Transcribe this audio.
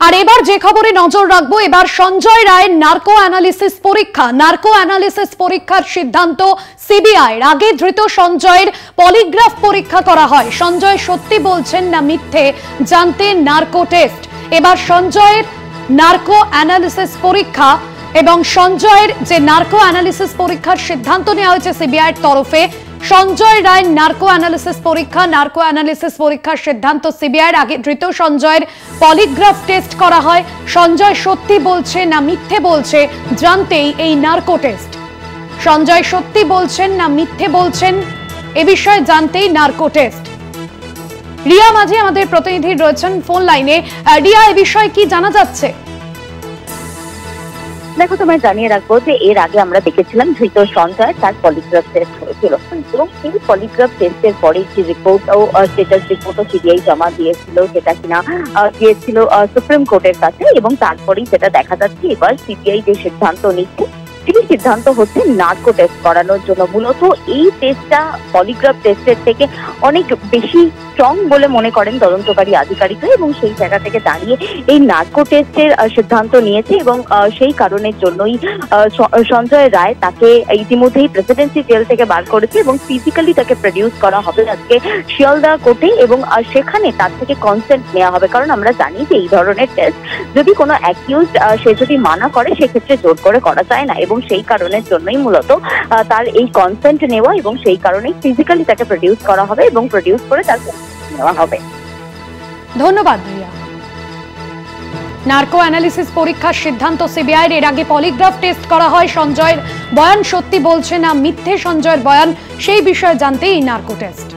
আর এবার যে খবরে নজর রাখবো, এবার সঞ্জয় রায়ের নার্কো অ্যানালিসিস পরীক্ষার সিদ্ধান্ত সিবিআইর। আগে ধৃত সঞ্জয়ের পলিগ্রাফ পরীক্ষা করা হয়। সঞ্জয় সত্যি বলছেন না মিথ্যে জানতে নার্কো টেস্ট। এবার সঞ্জয়ের নার্কো অ্যানালিসিস পরীক্ষা এবং সঞ্জয়ের যে নার্কো অ্যানালিসিস পরীক্ষার সিদ্ধান্ত নেওয়া হয়েছে সিবিআইর তরফে। সঞ্জয় রায়ের নার্কো অ্যানালিসিস পরীক্ষার সিদ্ধান্ত সিবিআইর। আগে ধৃত সঞ্জয়ের পলিগ্রাফ টেস্ট করা হয়। সঞ্জয় সত্যি বলছে না মিথ্যে বলছে জানতেই এই নার্কো টেস্ট। সঞ্জয় সত্যি বলছেন না মিথ্যে বলছেন এ বিষয়ে জানতেই নার্কো টেস্ট। রিয়া মাঝি আমাদের প্রতিনিধি রয়েছেন ফোন লাইনে। রিয়া, এ বিষয়ে কি জানা যাচ্ছে? দেখো, তোমায় জানিয়ে রাখবো যে এর আগে আমরা দেখেছিলাম ধৃত সঞ্জয় তার পলিগ্রাফ টেস্ট হয়েছিল এবং এই পলিগ্রাফ টেস্টের পরে যে রিপোর্ট ও স্টেটাস রিপোর্টও সিবিআই জমা দিয়েছিল, যেটা কিনা দিয়েছিল সুপ্রিম কোর্টের কাছে। এবং তারপরেই যেটা দেখা যাচ্ছে, এবার সিবিআই যে সিদ্ধান্ত নিচ্ছে সেই সিদ্ধান্ত হচ্ছে নার্কো টেস্ট করানোর জন্য। মূলত এই টেস্টটা পলিগ্রাফ টেস্টের থেকে অনেক বেশি স্ট্রং বলে মনে করেন তদন্তকারী আধিকারিকরা, এবং সেই জায়গা থেকে দাঁড়িয়ে এই নার্কো টেস্টের সিদ্ধান্ত নিয়েছে। এবং সেই কারণের জন্যই সঞ্জয় রায় তাকে ইতিমধ্যেই প্রেসিডেন্সি জেল থেকে বার করেছে এবং ফিজিক্যালি তাকে প্রডিউস করা হবে আজকে শিয়ালদা কোর্টে, এবং সেখানে তার থেকে কনসেন্ট নেওয়া হবে। কারণ আমরা জানি যে এই ধরনের টেস্ট যদি কোনো অ্যাকিউজড সে যদি মানা করে, সেক্ষেত্রে জোর করে করা যায় না, এবং সেই কারণের জন্যই মূলত তার এই কনসেন্ট নেওয়া, এবং সেই কারণেই ফিজিক্যালি তাকে প্রডিউস করা হবে এবং প্রডিউস করে তার নেওয়া হবে। ধন্যবাদ রিয়া। নার্কো অ্যানালিসিস পরীক্ষার সিদ্ধান্ত সিবিআইর। এর আগে পলিগ্রাফ টেস্ট করা হয়। সঞ্জয়ের বয়ান সত্যি বলছে না মিথ্যে সঞ্জয়ের বয়ান সেই বিষয়ে জানতেই নার্কো টেস্ট।